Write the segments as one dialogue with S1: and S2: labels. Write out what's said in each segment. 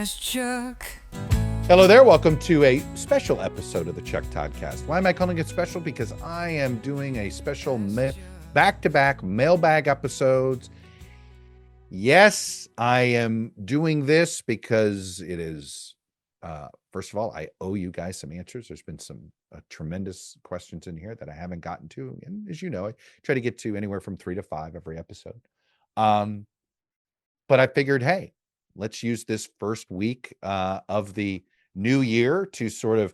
S1: Ask Chuck.
S2: Hello there. Welcome to a special episode of the ToddCast. Why am I calling it special? Because I am doing a special back-to-back mailbag episodes. Yes, I am doing this because it is, first of all, I owe you guys some answers. There's been some tremendous questions in here that I haven't gotten to. And as you know, I try to get to anywhere from 3 to 5 every episode. But I figured, hey, let's use this first week of the new year to sort of,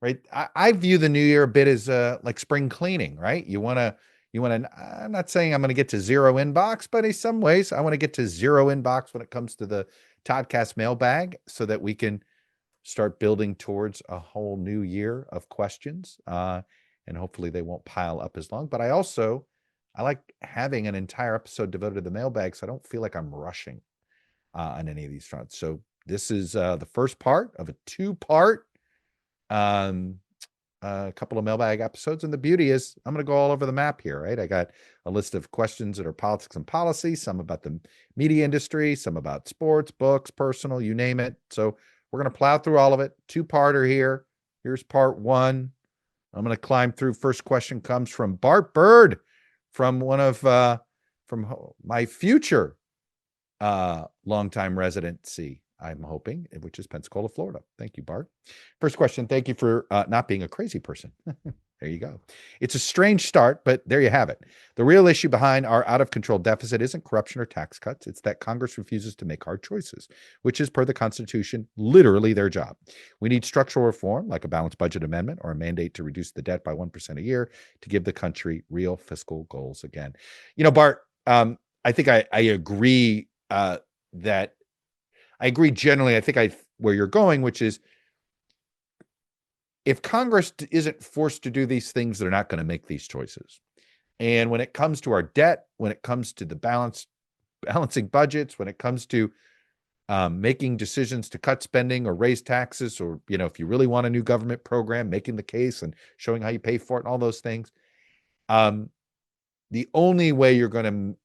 S2: right? I view the new year a bit as like spring cleaning, right? You want to, I'm not saying I'm going to get to zero inbox, but in some ways I want to get to zero inbox when it comes to the ToddCast mailbag so that we can start building towards a whole new year of questions. And hopefully they won't pile up as long. But I like having an entire episode devoted to the mailbag so I don't feel like I'm rushing on any of these fronts. So this is the first part of a two-part couple of mailbag episodes. And the beauty is I'm going to go all over the map here, right? I got a list of questions that are politics and policy, some about the media industry, some about sports, books, personal, you name it. So we're going to plow through all of it. Two-parter here. Here's part one. I'm going to climb through. First question comes from Bart Bird, from one of from my future longtime residency, I'm hoping, which is Pensacola, Florida. Thank you, Bart. First question. Thank you for not being a crazy person. There you go. It's a strange start, but there you have it. The real issue behind our out-of-control deficit isn't corruption or tax cuts. It's that Congress refuses to make hard choices, which is, per the Constitution, literally their job. We need structural reform, like a balanced budget amendment or a mandate to reduce the debt by 1% a year to give the country real fiscal goals again. You know, Bart, I think I agree that I agree generally. I think where you're going, which is if Congress isn't forced to do these things, they're not going to make these choices. And when it comes to our debt, when it comes to the balancing budgets, when it comes to making decisions to cut spending or raise taxes, or, you know, if you really want a new government program, making the case and showing how you pay for it and all those things, the only way you're going to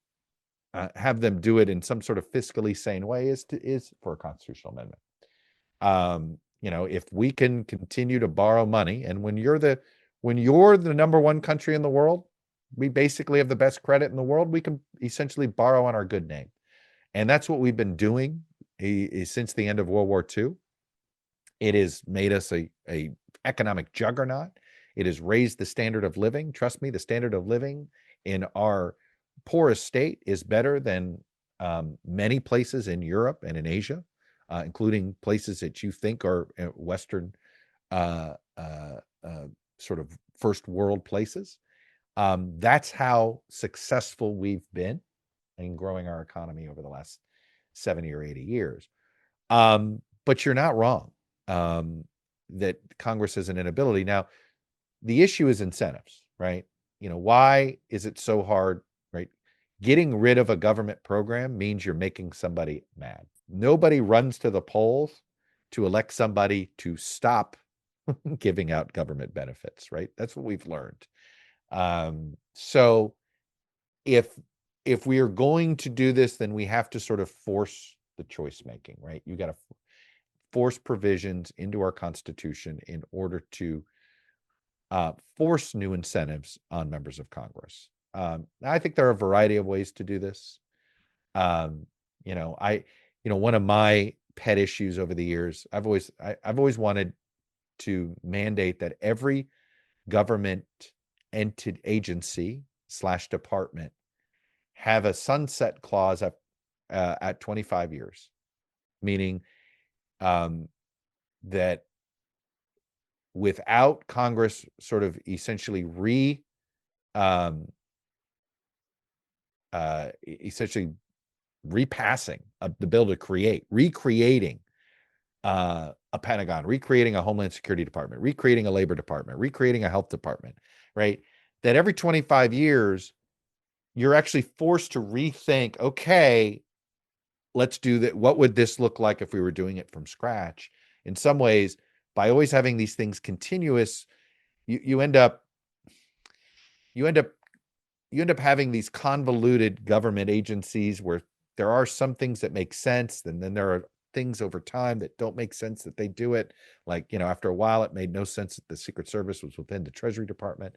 S2: have them do it in some sort of fiscally sane way is for a constitutional amendment. You know, if we can continue to borrow money, and when you're the number one country in the world, we basically have the best credit in the world. We can essentially borrow on our good name, and that's what we've been doing since the end of World War II. It has made us a economic juggernaut. It has raised the standard of living. Trust me, the standard of living in our poorest state is better than many places in Europe and in Asia, including places that you think are Western sort of first world places. That's how successful we've been in growing our economy over the last 70 or 80 years. But you're not wrong that Congress has an inability. Now, the issue is incentives, right? You know, why is it so hard, right? Getting rid of a government program means you're making somebody mad. Nobody runs to the polls to elect somebody to stop giving out government benefits, right? That's what we've learned. So if we are going to do this, then we have to sort of force the choice making, right? You got to force provisions into our Constitution in order to force new incentives on members of Congress. I think there are a variety of ways to do this. One of my pet issues over the years, I've always wanted to mandate that every government agency / department have a sunset clause at 25 years, meaning that without Congress sort of essentially essentially repassing the bill to recreating a Pentagon, recreating a Homeland Security Department, recreating a Labor Department, recreating a Health Department, right? That every 25 years, you're actually forced to rethink, okay, let's do that. What would this look like if we were doing it from scratch? In some ways, by always having these things continuous, you end up having these convoluted government agencies where there are some things that make sense, and then there are things over time that don't make sense that they do it. Like, after a while, it made no sense that the Secret Service was within the Treasury Department.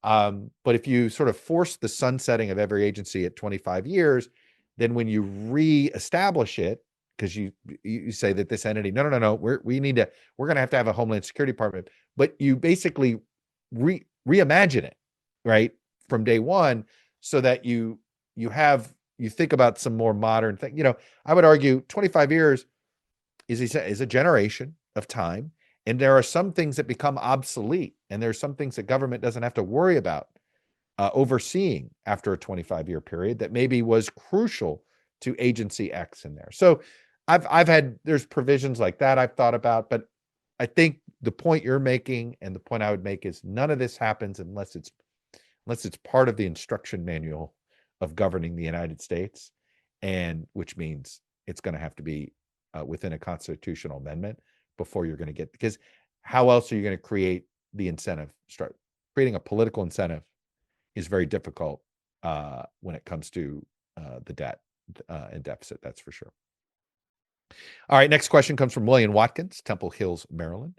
S2: But if you sort of force the sunsetting of every agency at 25 years, then when you reestablish it, because you say that this entity, no, we're going to have a Homeland Security Department, but you basically reimagine it, right, from day one, so that you think about some more modern thing. I would argue 25 years is a generation of time, and there are some things that become obsolete, and there are some things that government doesn't have to worry about overseeing after a 25-year period that maybe was crucial to agency X in there. So there's provisions like that I've thought about, but I think the point you're making and the point I would make is none of this happens unless it's part of the instruction manual of governing the United States, and which means it's going to have to be within a constitutional amendment before you're going to get, because how else are you going to create the incentive? Start creating a political incentive is very difficult when it comes to the debt and deficit, that's for sure. All right, next question comes from William Watkins, Temple Hills, Maryland.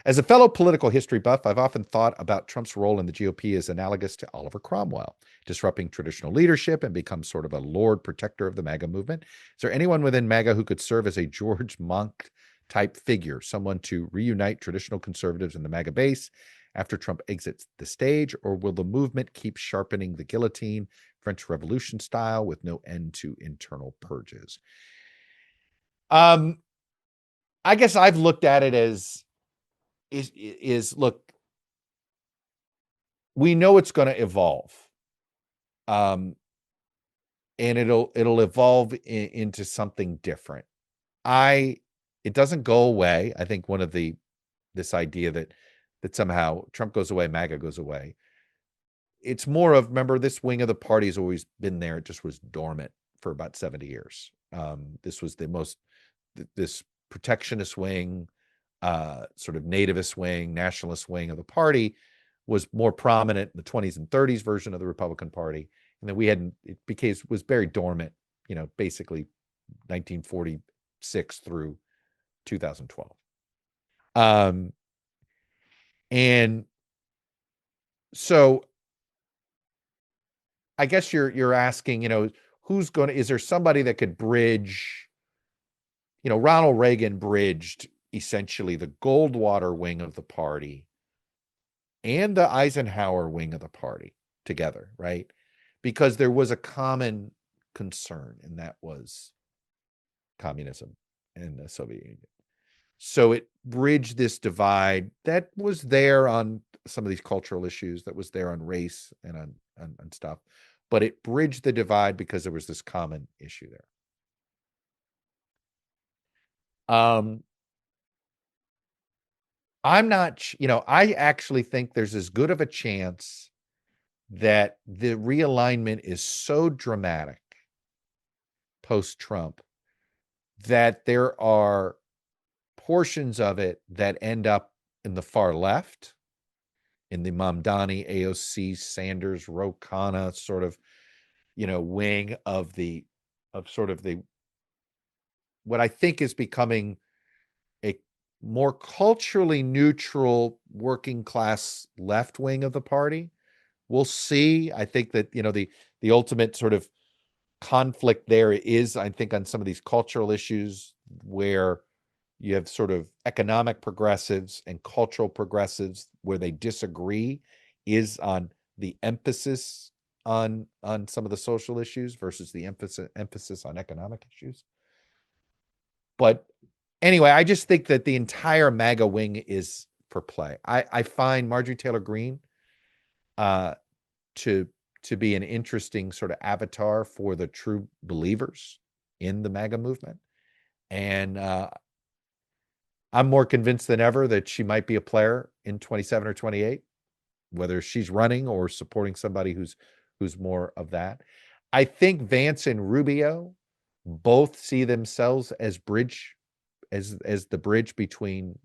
S2: As a fellow political history buff, I've often thought about Trump's role in the GOP as analogous to Oliver Cromwell, disrupting traditional leadership and become sort of a Lord Protector of the MAGA movement. Is there anyone within MAGA who could serve as a George Monk type figure, someone to reunite traditional conservatives in the MAGA base after Trump exits the stage, or will the movement keep sharpening the guillotine, French Revolution style, with no end to internal purges? I guess I've looked at it as look, we know it's going to evolve, and it'll evolve into something different. It doesn't go away. I think this idea that somehow Trump goes away, MAGA goes away. It's more of, remember, this wing of the party has always been there. It just was dormant for about 70 years. This was this protectionist wing, sort of nativist wing, nationalist wing of the party was more prominent in the 20s and 30s version of the Republican Party. And then was very dormant, basically 1946 through 2012. And so I guess you're asking, is there somebody that could bridge? Ronald Reagan bridged essentially the Goldwater wing of the party and the Eisenhower wing of the party together, right? Because there was a common concern, and that was communism in the Soviet Union. So it bridged this divide that was there on some of these cultural issues, that was there on race and on stuff, but it bridged the divide because there was this common issue there. I'm not, I actually think there's as good of a chance that the realignment is so dramatic post-Trump that there are portions of it that end up in the far left, in the Mamdani, AOC, Sanders, Ro Khanna sort of, wing of what I think is becoming a more culturally neutral working class left wing of the party. We'll see. I think that, the ultimate sort of conflict there is, I think, on some of these cultural issues where you have sort of economic progressives and cultural progressives where they disagree, is on the emphasis on some of the social issues versus the emphasis on economic issues. But anyway, I just think that the entire MAGA wing is for play. I find Marjorie Taylor Greene to be an interesting sort of avatar for the true believers in the MAGA movement. And I'm more convinced than ever that she might be a player in 27 or 28, whether she's running or supporting somebody who's more of that. I think Vance and Rubio both see themselves as the bridge between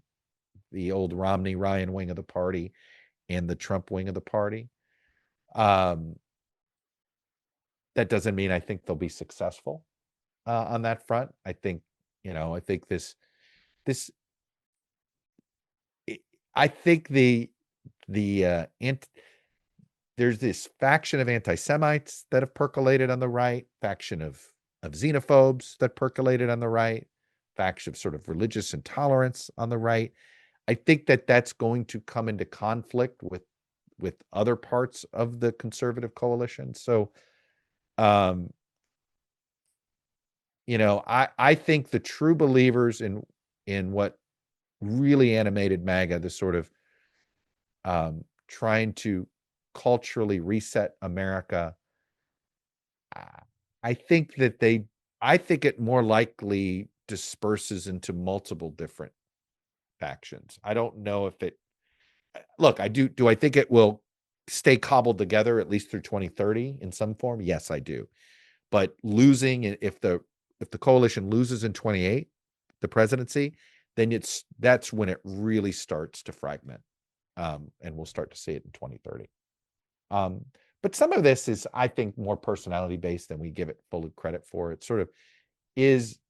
S2: the old Romney Ryan wing of the party and the Trump wing of the party. That doesn't mean I think they'll be successful on that front. I think I think this I think there's this faction of anti-Semites that have percolated on the right, faction of xenophobes that percolated on the right, faction of sort of religious intolerance on the right. I think that that's going to come into conflict with other parts of the conservative coalition. So, um, I think the true believers in what really animated MAGA, the sort of trying to culturally reset America. I think that I think it more likely disperses into multiple different factions. I don't know if look, do I think it will stay cobbled together at least through 2030 in some form? Yes, I do. But losing, if the coalition loses in 28, the presidency, then that's when it really starts to fragment. And we'll start to see it in 2030. But some of this is, I think, more personality based than we give it full credit for. It sort of is,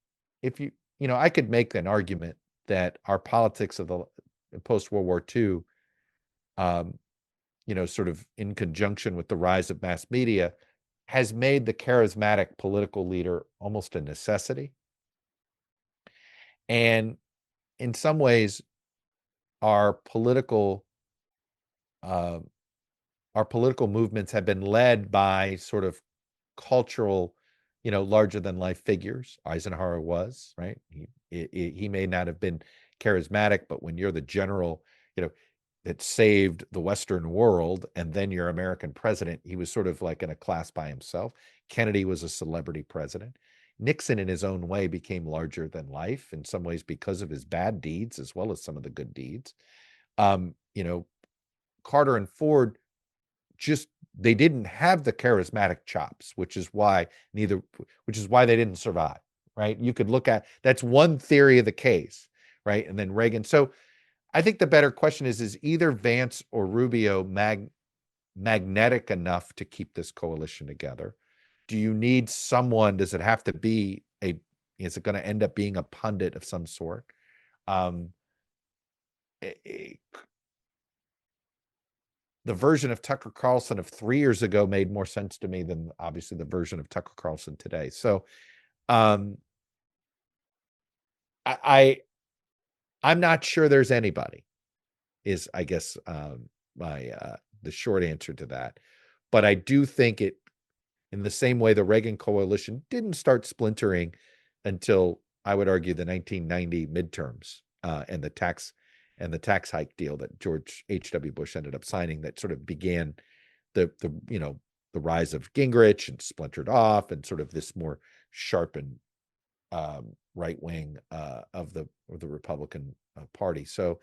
S2: if I could make an argument that our politics of the post World War II, sort of in conjunction with the rise of mass media, has made the charismatic political leader almost a necessity. And in some ways, our political movements have been led by sort of cultural, larger than life figures. Eisenhower was, right? He may not have been charismatic, but when you're the general, that saved the Western world, and then you're American president, he was sort of like in a class by himself. Kennedy was a celebrity president. Nixon, in his own way, became larger than life in some ways because of his bad deeds as well as some of the good deeds. Carter and Ford they didn't have the charismatic chops, which is why they didn't survive, right? You could look at, that's one theory of the case, right? And then Reagan. So I think the better question is either Vance or Rubio magnetic enough to keep this coalition together? Do you need someone? Does it have to be is it going to end up being a pundit of some sort? The version of Tucker Carlson of 3 years ago made more sense to me than obviously the version of Tucker Carlson today. So, I'm not sure there's anybody, is I guess the short answer to that. But I do think it, in the same way the Reagan coalition didn't start splintering until, I would argue, the 1990 midterms and the tax hike deal that George H.W. Bush ended up signing, that sort of began the rise of Gingrich and splintered off, and sort of this more sharpened right wing of the Republican Party. So,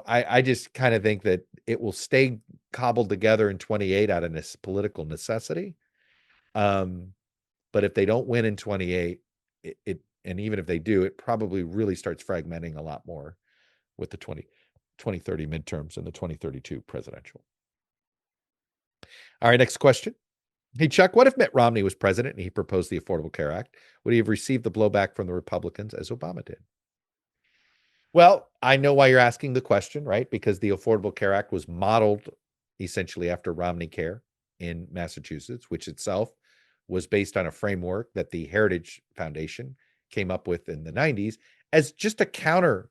S2: I just kind of think that it will stay cobbled together in 28 out of this political necessity. But if they don't win in 28, and even if they do, it probably really starts fragmenting a lot more with the 2030 midterms and the 2032 presidential. All right, next question. Hey, Chuck, what if Mitt Romney was president and he proposed the Affordable Care Act? Would he have received the blowback from the Republicans as Obama did? Well, I know why you're asking the question, right? Because the Affordable Care Act was modeled essentially after Romney Care in Massachusetts, which itself was based on a framework that the Heritage Foundation came up with in the 90s as just a counter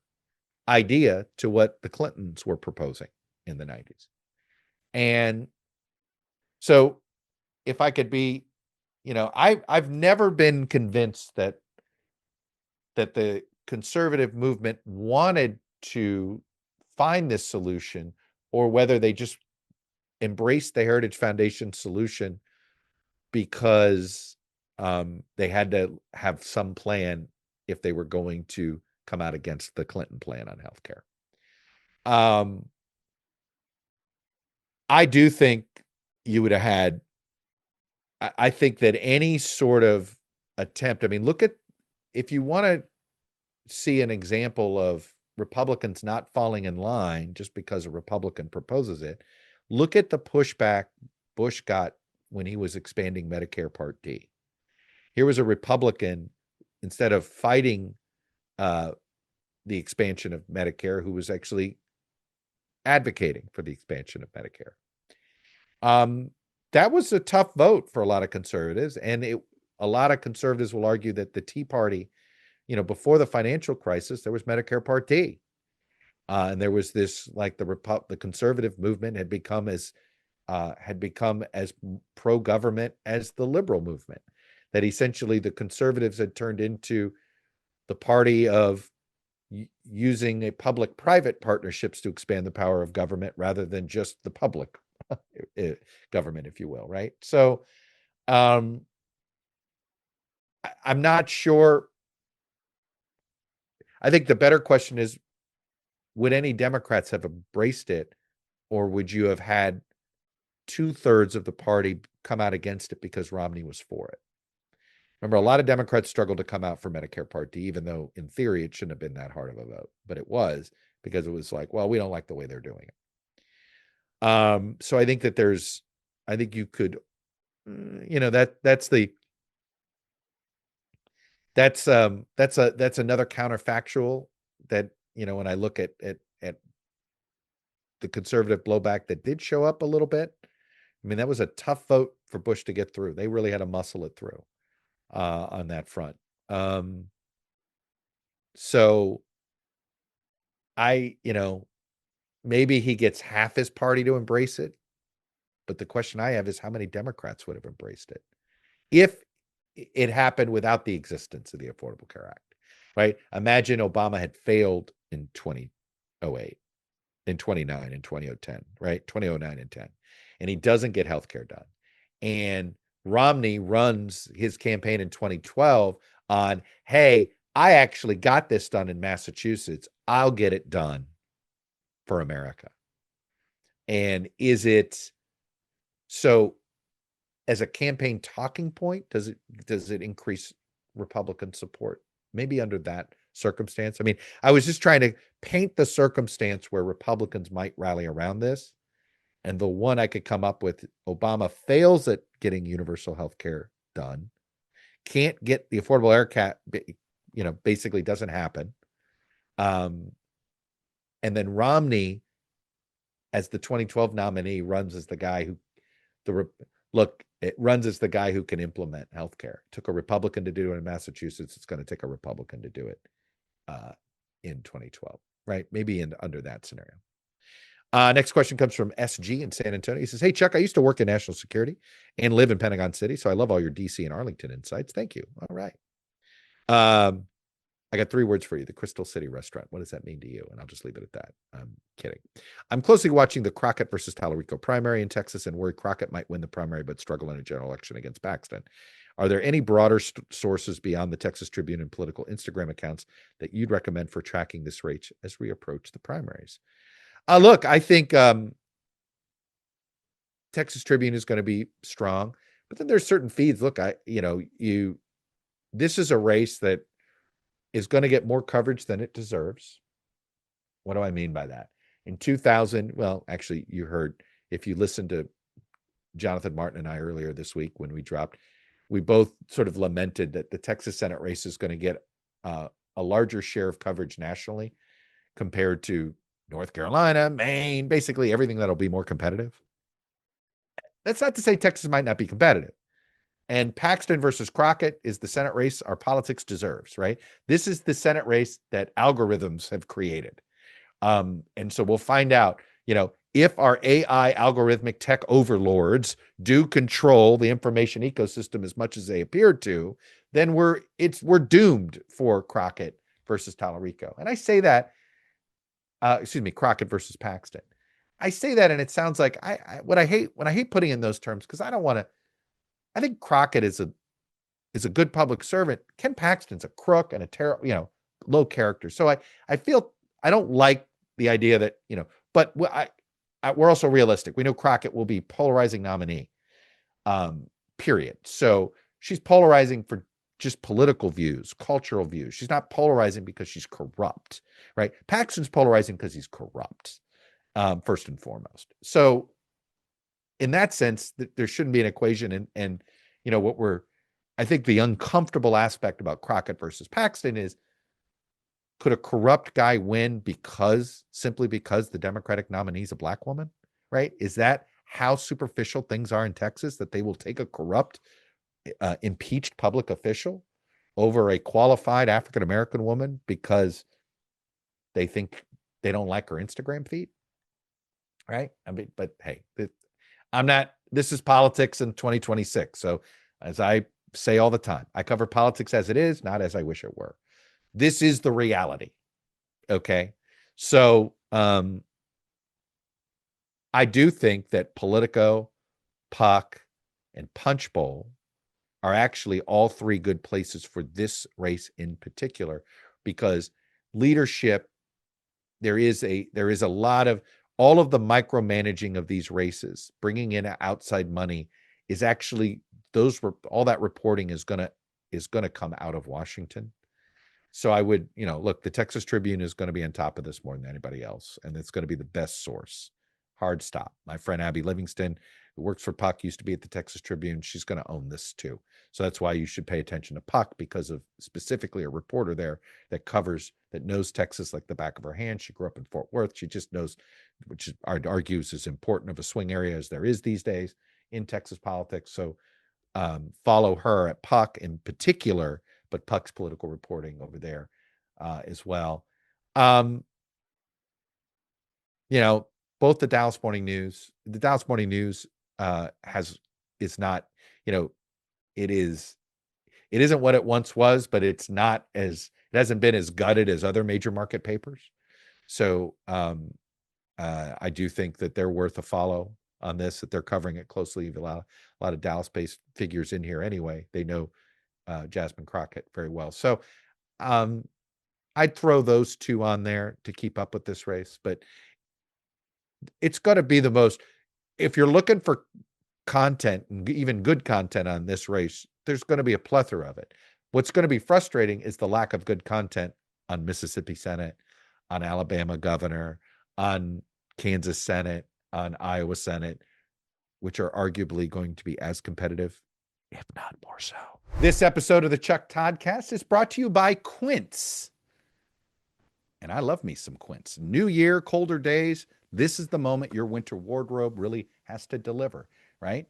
S2: idea to what the Clintons were proposing in the 90s. And so if I could be, I've never been convinced that the conservative movement wanted to find this solution, or whether they just embraced the Heritage Foundation solution because they had to have some plan if they were going to come out against the Clinton plan on healthcare. I do think you would have had, I think that any sort of attempt, look at, if you want to see an example of Republicans not falling in line just because a Republican proposes it, look at the pushback Bush got when he was expanding Medicare Part D. Here was a Republican instead of fighting the expansion of Medicare, who was actually advocating for the expansion of Medicare. That was a tough vote for a lot of conservatives, and a lot of conservatives will argue that the Tea Party, before the financial crisis, there was Medicare Part D, and there was this, like, the conservative movement had become as pro-government as the liberal movement. That essentially the conservatives had turned into the party of using a public-private partnerships to expand the power of government rather than just the public government, if you will, right? So I'm not sure. I think the better question is, would any Democrats have embraced it, or would you have had 2/3 of the party come out against it because Romney was for it? Remember, a lot of Democrats struggled to come out for Medicare Part D, even though in theory it shouldn't have been that hard of a vote, but it was, because it was like, well, we don't like the way they're doing it. So I think that I think you could, that's another counterfactual that, when I look at the conservative blowback that did show up a little bit. I mean, that was a tough vote for Bush to get through. They really had to muscle it through on that front. So maybe he gets half his party to embrace it. But the question I have is, how many Democrats would have embraced it if it happened without the existence of the Affordable Care Act, right? Imagine Obama had failed in 2008, in 2009, in 2010, right? 2009 and 10. And he doesn't get healthcare done. And Romney runs his campaign in 2012 on, hey, I actually got this done in Massachusetts. I'll get it done for America. And is it so, as a campaign talking point, does it increase Republican support? Maybe under that circumstance. I mean, I was just trying to paint the circumstance where Republicans might rally around this. And the one I could come up with, Obama fails at getting universal health care done, can't get the Affordable Care Act, basically doesn't happen. And then Romney, as the 2012 nominee, runs as the guy who runs as the guy who can implement healthcare. It took a Republican to do it in Massachusetts. It's going to take a Republican to do it in 2012, right? Maybe under that scenario. Next question comes from SG in San Antonio. He says, hey, Chuck, I used to work in national security and live in Pentagon City, so I love all your DC and Arlington insights. Thank you. All right. I got 3 words for you. The Crystal City restaurant. What does that mean to you? And I'll just leave it at that. I'm kidding. I'm closely watching the Crockett versus Talarico primary in Texas and worry Crockett might win the primary but struggle in a general election against Paxton. Are there any broader sources beyond the Texas Tribune and political Instagram accounts that you'd recommend for tracking this race as we approach the primaries? Look, I think Texas Tribune is going to be strong, but then there's certain feeds. Look, this is a race that is going to get more coverage than it deserves. What do I mean by that? In 2000, well, actually, you heard, if you listened to Jonathan Martin and I earlier this week when we dropped, we both sort of lamented that the Texas Senate race is going to get a larger share of coverage nationally compared to North Carolina, Maine, basically everything that'll be more competitive. That's not to say Texas might not be competitive. And Paxton versus Crockett is the Senate race our politics deserves, right? This is the Senate race that algorithms have created. And so we'll find out, if our AI algorithmic tech overlords do control the information ecosystem as much as they appear to, then we're doomed for Crockett versus Talarico. And I say that, Crockett versus Paxton. I say that, and it sounds like when I hate putting in those terms, because I don't want to. I think Crockett is a good public servant. Ken Paxton's a crook and a terrible, low character. So I feel I don't like the idea that, but we're also realistic. We know Crockett will be polarizing nominee, period. So she's polarizing for just political views, cultural views. She's not polarizing because she's corrupt, right? Paxton's polarizing because he's corrupt, first and foremost. So in that sense, there shouldn't be an equation. And what we're I think the uncomfortable aspect about Crockett versus Paxton is, could a corrupt guy win simply because the Democratic nominee is a black woman, right? Is that how superficial things are in Texas, that they will take a corrupt, impeached public official over a qualified African-American woman because they think they don't like her Instagram feed, right? I mean, but hey, this is politics in 2026. So as I say all the time, I cover politics as it is, not as I wish it were. This is the reality. Okay. So I do think that Politico, Puck, and Punchbowl are actually all three good places for this race in particular, because leadership, there is a lot of, all of the micromanaging of these races, bringing in outside money, is actually, all that reporting is going to come out of Washington. So I would, look, the Texas Tribune is going to be on top of this more than anybody else, and it's going to be the best source. Hard stop. My friend Abby Livingston, who works for Puck, used to be at the Texas Tribune. She's going to own this too. So that's why you should pay attention to Puck, because of specifically a reporter there that knows Texas like the back of her hand. She grew up in Fort Worth. She just knows, which argues is important of a swing area as there is these days in Texas politics. So follow her at Puck in particular, but Puck's political reporting over there as well. Both the Dallas Morning News is not, it isn't what it once was, but it hasn't been as gutted as other major market papers. So I do think that they're worth a follow on this, that they're covering it closely. A lot of Dallas-based figures in here anyway. They know Jasmine Crockett very well. So I'd throw those two on there to keep up with this race, but it's going to be the most, if you're looking for content, even good content on this race, there's going to be a plethora of it. What's going to be frustrating is the lack of good content on Mississippi Senate, on Alabama governor, on Kansas Senate, on Iowa Senate, which are arguably going to be as competitive, if not more so. This episode of the Chuck ToddCast is brought to you by Quince. And I love me some Quince. New year, colder days. This is the moment your winter wardrobe really has to deliver, right?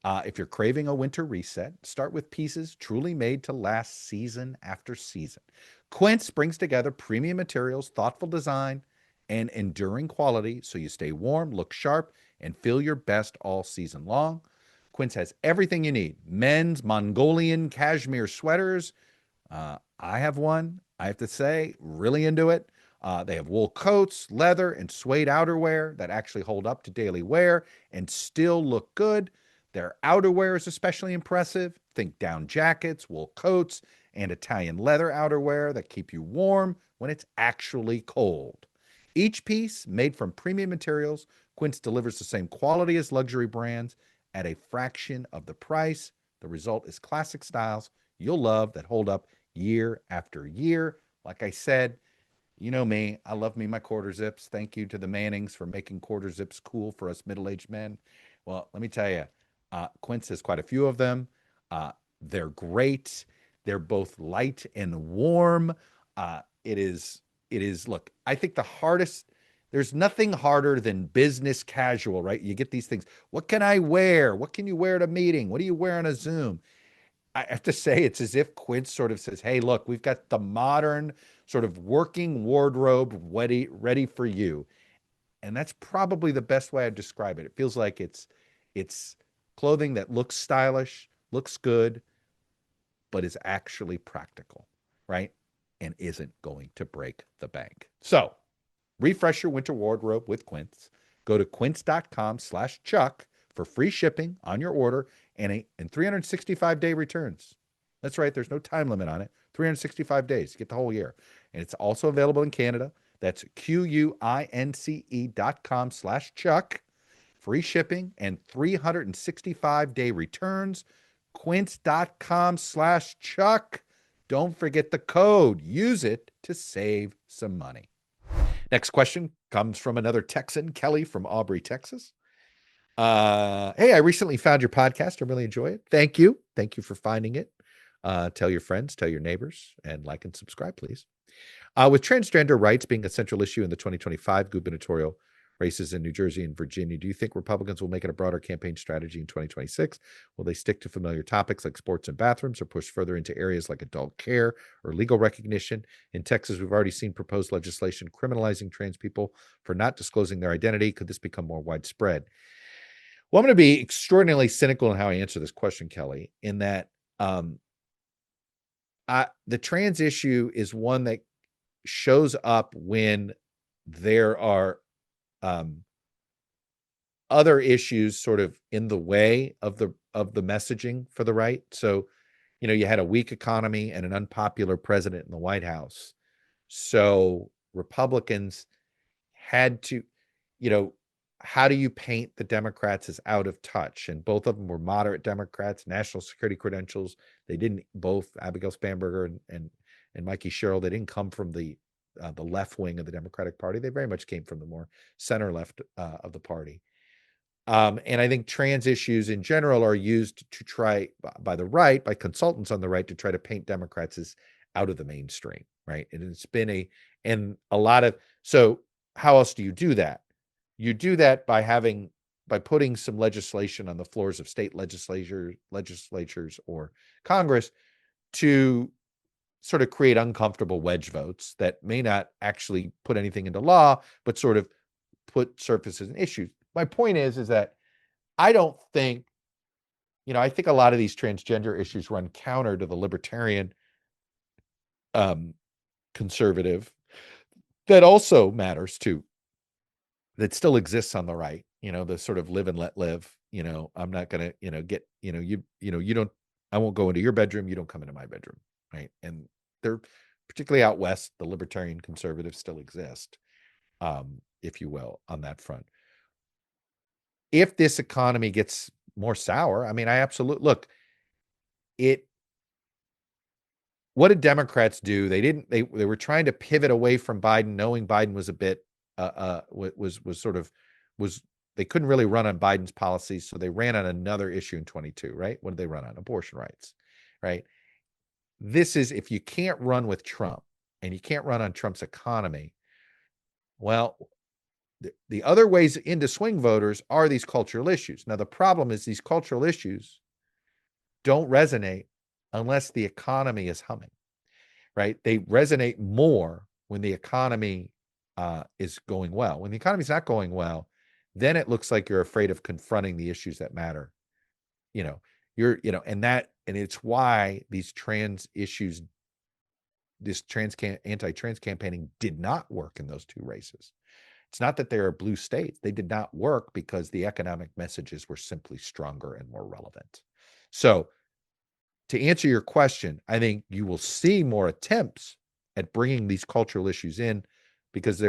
S2: If you're craving a winter reset, start with pieces truly made to last season after season. Quince brings together premium materials, thoughtful design, and enduring quality so you stay warm, look sharp, and feel your best all season long. Quince has everything you need. Men's Mongolian cashmere sweaters. I have one. I have to say, really into it. They have wool coats, leather, and suede outerwear that actually hold up to daily wear and still look good. Their outerwear is especially impressive. Think down jackets, wool coats, and Italian leather outerwear that keep you warm when it's actually cold. Each piece made from premium materials, Quince delivers the same quality as luxury brands at a fraction of the price. The result is classic styles you'll love that hold up year after year. Like I said, you know me, I love me my quarter zips. Thank you to the Mannings for making quarter zips cool for us middle-aged men. Well, let me tell you, Quince has quite a few of them. They're great. They're both light and warm. It is, look, I think there's nothing harder than business casual, right? You get these things. What can I wear? What can you wear at a meeting? What do you wear on a Zoom? I have to say, it's as if Quince sort of says, hey, look, we've got the modern sort of working wardrobe ready for you. And that's probably the best way I'd describe it. It feels like it's clothing that looks stylish, looks good, but is actually practical, right? And isn't going to break the bank. So refresh your winter wardrobe with Quince. Go to quince.com/Chuck for free shipping on your order and 365-day returns. That's right. There's no time limit on it. 365 days. You get the whole year. And it's also available in Canada. That's QUINCE.com/Chuck. Free shipping and 365-day returns. Quince.com/Chuck. Don't forget the code. Use it to save some money. Next question comes from another Texan, Kelly from Aubrey, Texas. Hey, I recently found your podcast. I really enjoy it. Thank you. Thank you for finding it. Tell your friends, tell your neighbors, and like and subscribe, please. With transgender rights being a central issue in the 2025 gubernatorial races in New Jersey and Virginia, do you think Republicans will make it a broader campaign strategy in 2026? Will they stick to familiar topics like sports and bathrooms or push further into areas like adult care or legal recognition? In Texas, we've already seen proposed legislation criminalizing trans people for not disclosing their identity. Could this become more widespread? Well, I'm going to be extraordinarily cynical in how I answer this question, Kelly, in that the trans issue is one that shows up when there are other issues sort of in the way of the messaging for the right. So, you had a weak economy and an unpopular president in the White House. So Republicans had to, how do you paint the Democrats as out of touch? And both of them were moderate Democrats, national security credentials. They didn't, both Abigail Spanberger and Mikey Sherrill, they didn't come from the left wing of the Democratic Party. They very much came from the more center left of the party. And I think trans issues in general are used to try by the right, by consultants on the right, to try to paint Democrats as out of the mainstream, right? And it's been so how else do you do that? You do that by putting some legislation on the floors of state legislatures or Congress to sort of create uncomfortable wedge votes that may not actually put anything into law, but sort of put surfaces and issues. My point is that I don't think, I think a lot of these transgender issues run counter to the libertarian conservative that also matters too, that still exists on the right, the sort of live and let live, I'm not going to, get, you don't, I won't go into your bedroom. You don't come into my bedroom. Right. And they're particularly out West, the libertarian conservatives still exist, if you will, on that front. If this economy gets more sour, I mean, I absolutely look, what did Democrats do? They were trying to pivot away from Biden, knowing Biden was a bit, they couldn't really run on Biden's policies. So they ran on another issue in 22, right? What did they run on? Abortion rights, right? This is, if you can't run with Trump and you can't run on Trump's economy, well, the other ways into swing voters are these cultural issues. Now, the problem is these cultural issues don't resonate unless the economy is humming, right? They resonate more when the economy is going well. When the economy is not going well, then it looks like you're afraid of confronting the issues that matter. And it's why these trans issues, this anti-trans campaigning did not work in those two races. It's not that they are blue states. They did not work because the economic messages were simply stronger and more relevant. So to answer your question, I think you will see more attempts at bringing these cultural issues in because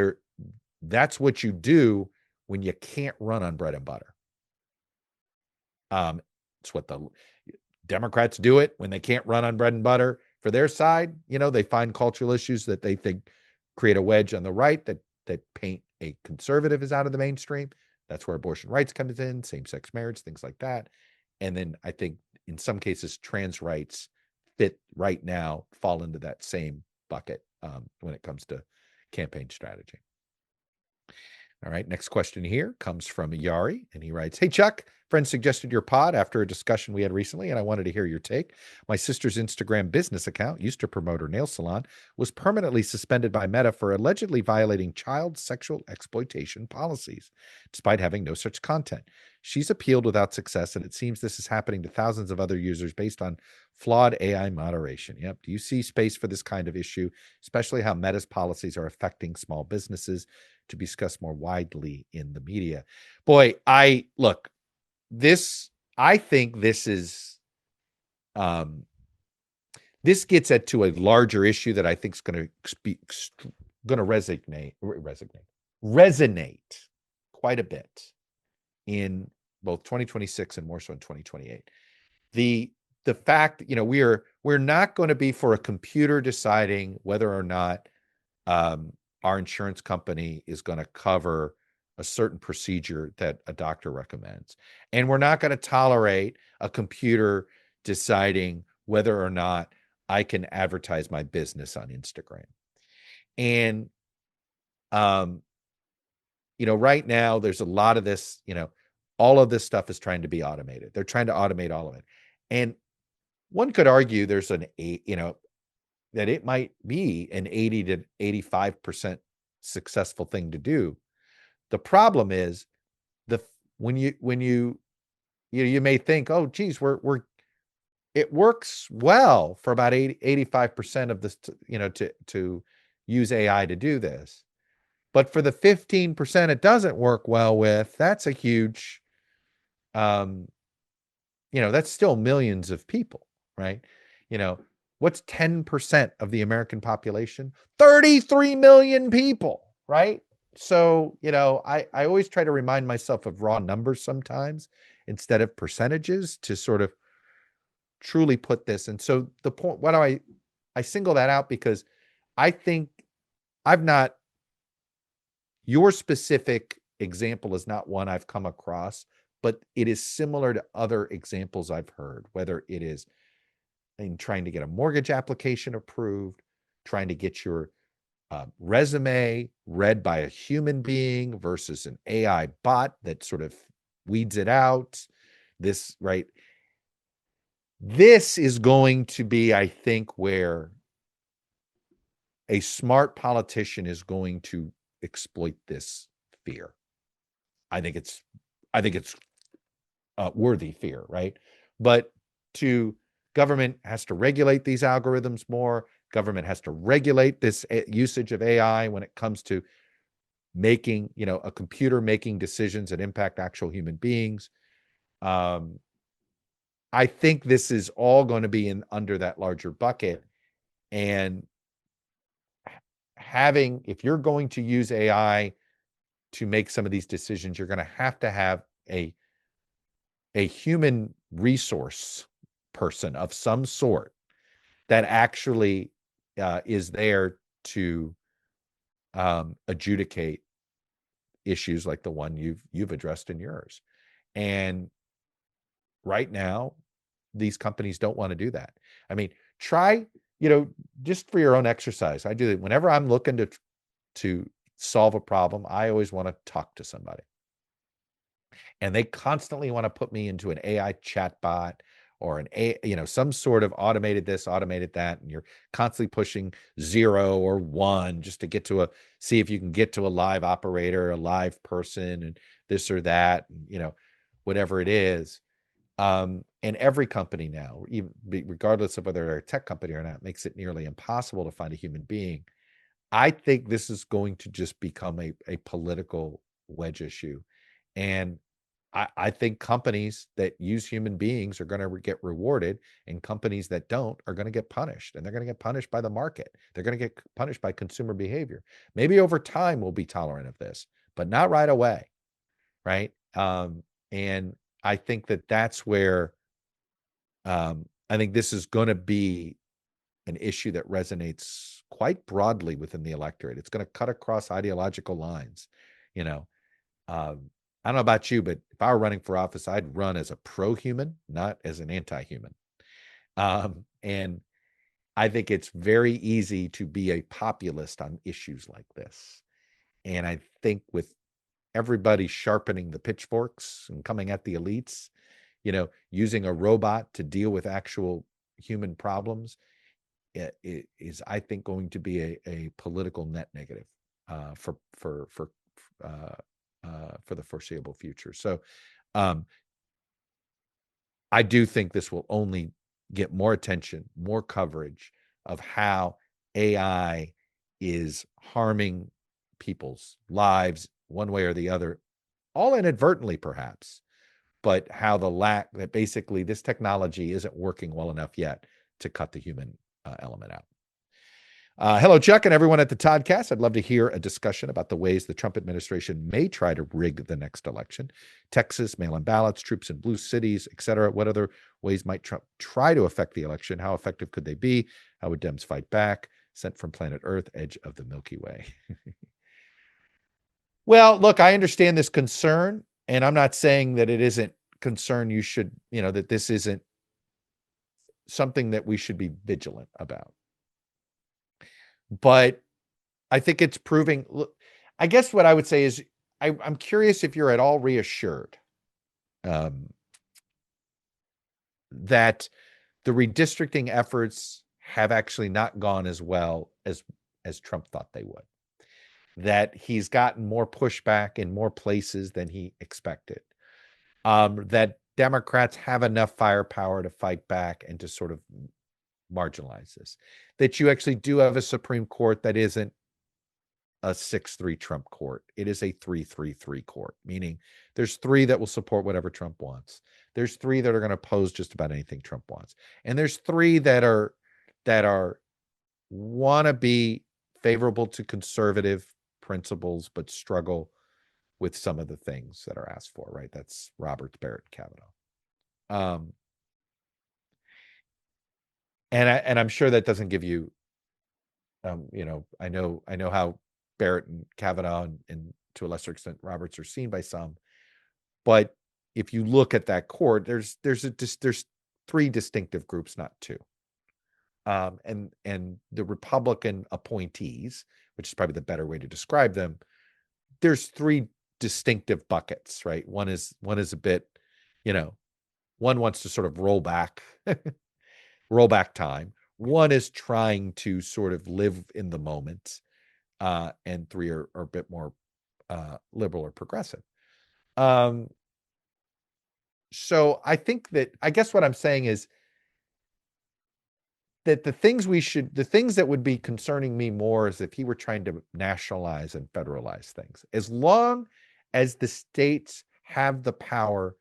S2: that's what you do when you can't run on bread and butter. It's what the Democrats do it when they can't run on bread and butter for their side. They find cultural issues that they think create a wedge on the right that paint a conservative as out of the mainstream. That's where abortion rights comes in, same-sex marriage, things like that. And then I think in some cases, trans rights fall into that same bucket when it comes to campaign strategy. All right, next question here comes from Yari, and he writes, "Hey, Chuck, friend suggested your pod after a discussion we had recently, and I wanted to hear your take. My sister's Instagram business account, used to promote her nail salon, was permanently suspended by Meta for allegedly violating child sexual exploitation policies, despite having no such content. She's appealed without success, and it seems this is happening to thousands of other users based on flawed AI moderation. Yep. Do you see space for this kind of issue, especially how Meta's policies are affecting small businesses, to be discussed more widely in the media?" Boy, I think this is, this gets to a larger issue that I think is going to resonate quite a bit in both 2026 and more so in 2028. The fact, we're not going to be for a computer deciding whether or not our insurance company is going to cover a certain procedure that a doctor recommends. And we're not going to tolerate a computer deciding whether or not I can advertise my business on Instagram. And, right now there's a lot of this, all of this stuff is trying to be automated. They're trying to automate all of it. And one could argue there's that it might be an 80 to 85% successful thing to do. The problem is when you may think, oh, geez, it works well for about 85% of this, to use AI to do this. But for the 15% it doesn't work well with, that's a huge, that's still millions of people, right? What's 10% of the American population? 33 million people, right? So, I always try to remind myself of raw numbers sometimes instead of percentages to sort of truly put this. And so the point, why do I single that out? Because I think your specific example is not one I've come across, but it is similar to other examples I've heard, whether it is in trying to get a mortgage application approved, trying to get your resume read by a human being versus an AI bot that sort of weeds it out. This is going to be, I think, where a smart politician is going to exploit this fear. I think it's worthy fear, right? But government has to regulate these algorithms more. Government has to regulate this usage of AI when it comes to making, a computer making decisions that impact actual human beings. I think this is all going to be under that larger bucket. And if you're going to use AI to make some of these decisions, you're going to have a human resource person of some sort that actually is there to adjudicate issues like the one you've addressed in yours. And right now, these companies don't want to do that. I mean, try, just for your own exercise. I do that whenever I'm looking to solve a problem. I always want to talk to somebody, and they constantly want to put me into an AI chatbot or some sort of automated this, automated that, and you're constantly pushing 0 or 1 just to get to see if you can get to a live operator, a live person, and this or that, whatever it is. And every company now, even regardless of whether they're a tech company or not, makes it nearly impossible to find a human being. I think this is going to just become a political wedge issue. And I think companies that use human beings are going to get rewarded, and companies that don't are going to get punished, and they're going to get punished by the market. They're going to get punished by consumer behavior. Maybe over time we'll be tolerant of this, but not right away, right? And I think that's where I think this is going to be an issue that resonates quite broadly within the electorate. It's going to cut across ideological lines. I don't know about you, but if I were running for office, I'd run as a pro-human, not as an anti-human. And I think it's very easy to be a populist on issues like this. And I think with everybody sharpening the pitchforks and coming at the elites, using a robot to deal with actual human problems, it is, I think, going to be a political net negative for the foreseeable future. So I do think this will only get more attention, more coverage of how AI is harming people's lives one way or the other, all inadvertently perhaps, but how that basically this technology isn't working well enough yet to cut the human element out. Hello, Chuck, and everyone at the ToddCast. I'd love to hear a discussion about the ways the Trump administration may try to rig the next election. Texas, mail-in ballots, troops in blue cities, etc. What other ways might Trump try to affect the election? How effective could they be? How would Dems fight back? Sent from planet Earth, edge of the Milky Way. Well, look, I understand this concern, and I'm not saying that it isn't concern you should, that this isn't something that we should be vigilant about. But I think it's proving. I guess what I would say is I'm curious if you're at all reassured that the redistricting efforts have actually not gone as well as Trump thought they would. That he's gotten more pushback in more places than he expected. That Democrats have enough firepower to fight back and to sort of marginalize this. That you actually do have a Supreme Court that isn't a 6-3 Trump court. It is a 3-3-3 court, meaning there's 3 that will support whatever Trump wants. There's 3 that are going to oppose just about anything Trump wants. And there's 3 that are want to be favorable to conservative principles, but struggle with some of the things that are asked for, right? That's Roberts, Barrett, Kavanaugh. And I'm sure that doesn't give you, I know how Barrett and Kavanaugh and to a lesser extent Roberts are seen by some, but if you look at that court, there's 3 distinctive groups, not 2. And the Republican appointees, which is probably the better way to describe them, there's 3 distinctive buckets, right? One is a bit, one wants to sort of roll back time. One is trying to sort of live in the moment, and 3 are a bit more liberal or progressive. So I think that, I guess what I'm saying is that the things that would be concerning me more is if he were trying to nationalize and federalize things. As long as the states have the power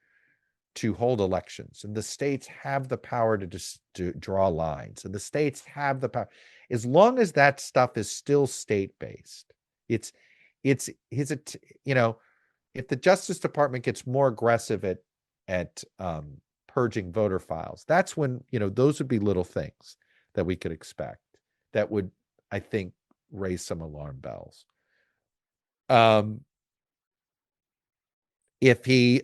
S2: to hold elections, and the states have the power to draw lines, and the states have the power, as long as that stuff is still state-based, if the Justice Department gets more aggressive at purging voter files, that's when, those would be little things that we could expect that would, I think, raise some alarm bells. If he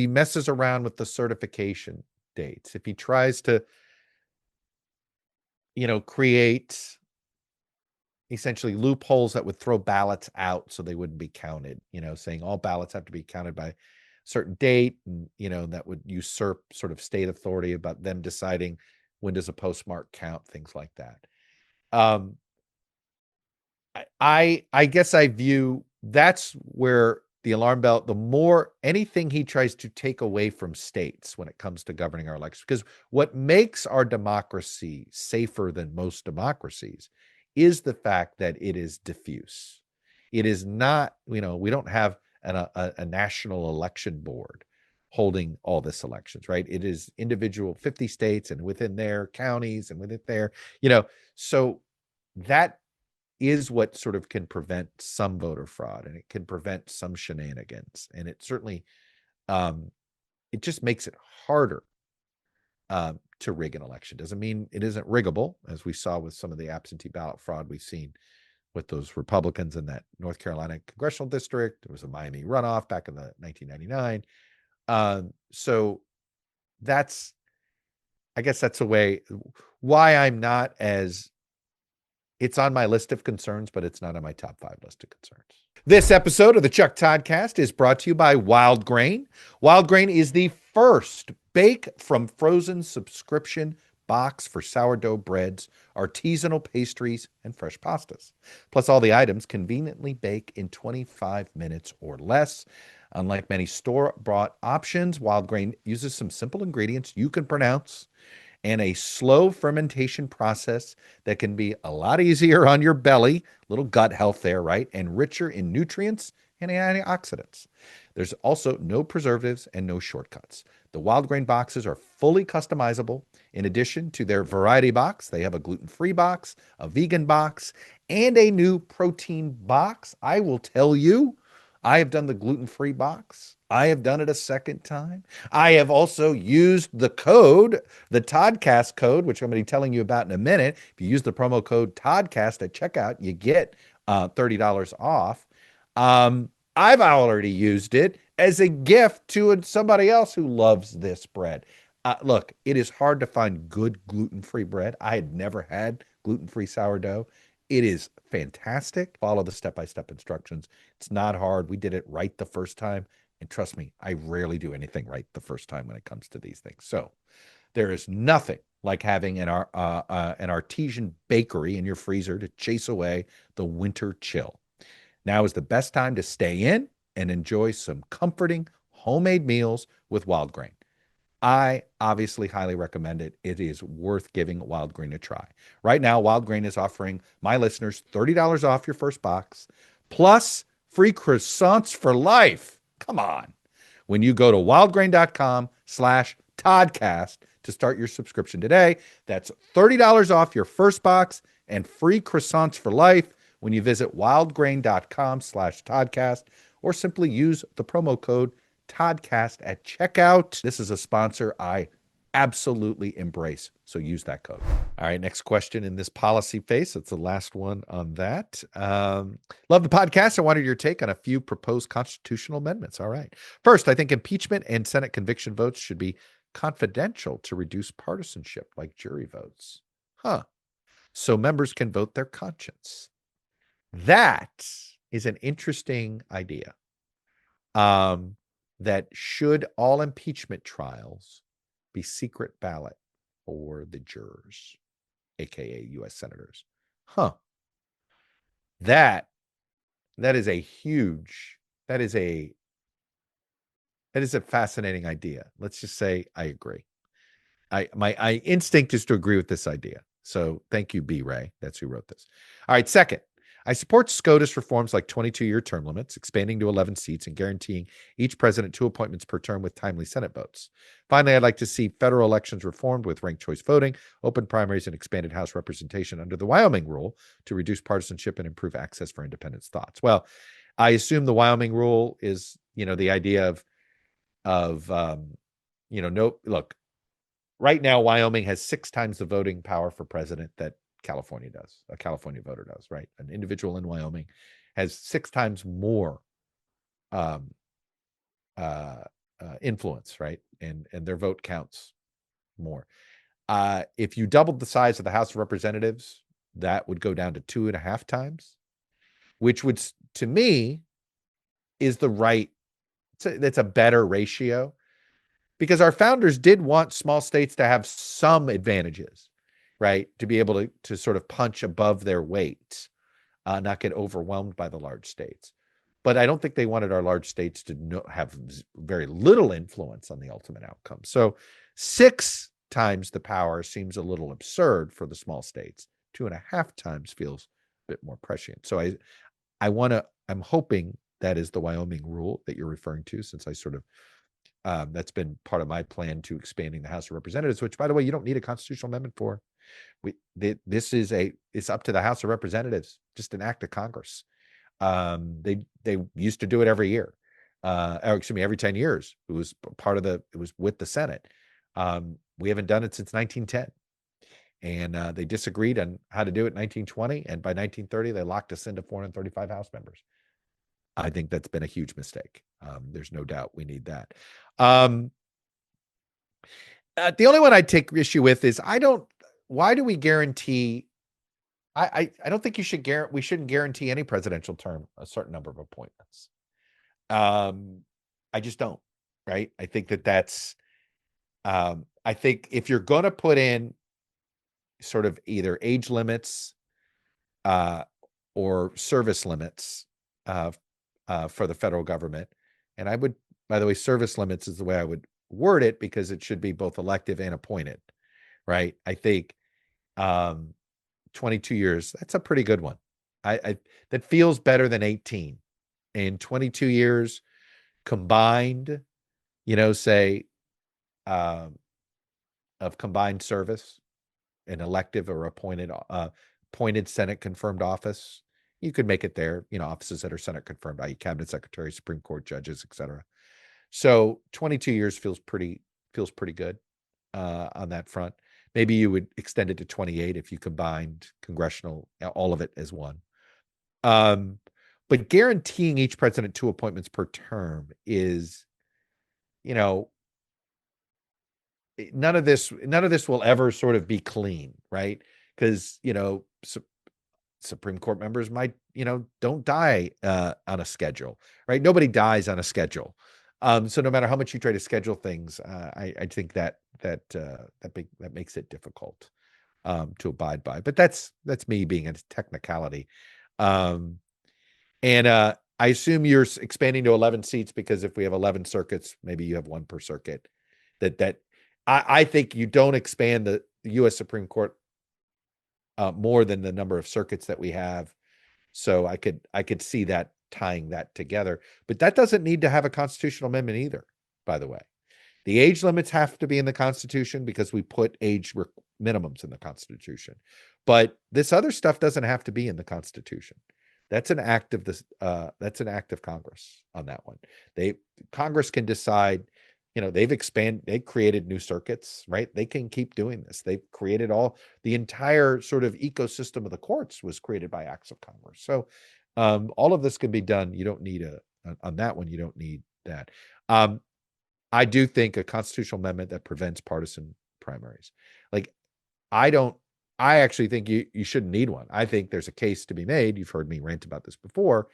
S2: messes around with the certification dates, if he tries to, create essentially loopholes that would throw ballots out so they wouldn't be counted, saying all ballots have to be counted by a certain date, and, that would usurp sort of state authority about them deciding when does a postmark count, things like that. I guess I view that's where the alarm bell, the more anything he tries to take away from states when it comes to governing our elections, because what makes our democracy safer than most democracies is the fact that it is diffuse. It is not, we don't have a national election board holding all this elections, right? It is individual 50 states and within their counties and within their, so that is what sort of can prevent some voter fraud, and it can prevent some shenanigans. And it certainly, it just makes it harder to rig an election. Doesn't mean it isn't riggable, as we saw with some of the absentee ballot fraud we've seen with those Republicans in that North Carolina congressional district. There was a Miami runoff back in the 1999. So I guess that's a way why I'm not as, it's on my list of concerns, but it's not on my top 5 list of concerns. This episode of the Chuck ToddCast is brought to you by Wild Grain. Wild Grain is the first bake from frozen subscription box for sourdough breads, artisanal pastries, and fresh pastas. Plus, all the items conveniently bake in 25 minutes or less. Unlike many store-bought options, Wild Grain uses some simple ingredients you can pronounce and a slow fermentation process that can be a lot easier on your belly, little gut health there, right? And richer in nutrients and antioxidants. There's also no preservatives and no shortcuts. The Wild Grain boxes are fully customizable. In addition to their variety box, they have a gluten-free box, a vegan box, and a new protein box. I will tell you, I have done the gluten-free box. I have done it a second time. I have also used the code, the ToddCast code, which I'm going to be telling you about in a minute. If you use the promo code ToddCast at checkout, you get $30 off. I've already used it as a gift to somebody else who loves this bread. Look, it is hard to find good gluten-free bread. I had never had gluten-free sourdough. It is fantastic. Follow the step-by-step instructions. It's not hard. We did it right the first time. And trust me, I rarely do anything right the first time when it comes to these things. So there is nothing like having an artesian bakery in your freezer to chase away the winter chill. Now is the best time to stay in and enjoy some comforting homemade meals with wild grain. I obviously highly recommend it. It is worth giving Wild Grain a try. Right now, Wild Grain is offering my listeners $30 off your first box, plus free croissants for life. Come on. When you go to wildgrain.com/Toddcast to start your subscription today, that's $30 off your first box and free croissants for life when you visit wildgrain.com/Toddcast, or simply use the promo code ToddCast at checkout. This is a sponsor I absolutely embrace, so use that code. All right, next question in this policy phase. It's the last one on that. Love the podcast. I wanted your take on a few proposed constitutional amendments. All right. First, I think impeachment and Senate conviction votes should be confidential to reduce partisanship, like jury votes. So members can vote their conscience. That is an interesting idea. That should all impeachment trials be secret ballot for the jurors, aka U.S. senators. That is a huge, that is a fascinating idea. Let's just say I agree. My instinct is to agree with this idea. So thank you, B. Ray. That's who wrote this. All right, second, I support SCOTUS reforms like 22-year term limits, expanding to 11 seats, and guaranteeing each president 2 appointments per term with timely Senate votes. Finally, I'd like to see federal elections reformed with ranked choice voting, open primaries, and expanded House representation under the Wyoming rule to reduce partisanship and improve access for independent thoughts. Well, I assume the Wyoming rule is, the idea of no, look, right now, Wyoming has 6 times the voting power for president that California does. A California voter does, right? An individual in Wyoming has 6 times more influence, right? And their vote counts more. If you doubled the size of the House of Representatives, that would go down to 2.5 times, which would, to me, is the right. That's a better ratio. Because our founders did want small states to have some advantages, right? To be able to sort of punch above their weight, not get overwhelmed by the large states. But I don't think they wanted our large states to have very little influence on the ultimate outcome. So 6 times the power seems a little absurd for the small states. 2.5 times feels a bit more prescient. So I'm hoping that is the Wyoming rule that you're referring to, since I sort of that's been part of my plan to expanding the House of Representatives, which, by the way, you don't need a constitutional amendment for. It's up to the House of Representatives, just an act of Congress. They used to do it every year, every 10 years. It was with the Senate. We haven't done it since 1910. And they disagreed on how to do it in 1920. And by 1930, they locked us into 435 House members. I think that's been a huge mistake. There's no doubt we need that. The only one I'd take issue with is why do we guarantee? I don't think we shouldn't guarantee any presidential term a certain number of appointments. I just don't, right? I think that's, I think if you're going to put in sort of either age limits or service limits for the federal government, and I would, by the way, service limits is the way I would word it, because it should be both elective and appointed, right? I think 22 years, that's a pretty good one. I that feels better than 18. And 22 years combined, say of combined service, an elective or appointed Senate confirmed office, you could make it there, offices that are Senate confirmed, i.e. cabinet secretary, Supreme Court judges, etc. So 22 years feels pretty good on that front. Maybe you would extend it to 28 if you combined congressional, all of it as one. But guaranteeing each president 2 appointments per term is, none of this will ever sort of be clean, right? Because Supreme Court members might, don't die on a schedule, right? Nobody dies on a schedule. So no matter how much you try to schedule things, I think that makes it difficult to abide by. But that's me being a technicality. And I assume you're expanding to 11 seats because if we have 11 circuits, maybe you have one per circuit. I think you don't expand the U.S. Supreme Court more than the number of circuits that we have. So I could see that tying that together. But that doesn't need to have a constitutional amendment either, by the way. The age limits have to be in the Constitution because we put age minimums in the Constitution. But this other stuff doesn't have to be in the Constitution. That's an act of that's an act of Congress on that one. Congress can decide, they created new circuits, right? They can keep doing this. They've created the entire sort of ecosystem of the courts was created by acts of Congress. So all of this can be done. You don't need on that one, you don't need that. I do think a constitutional amendment that prevents partisan primaries. I actually think you shouldn't need one. I think there's a case to be made. You've heard me rant about this before,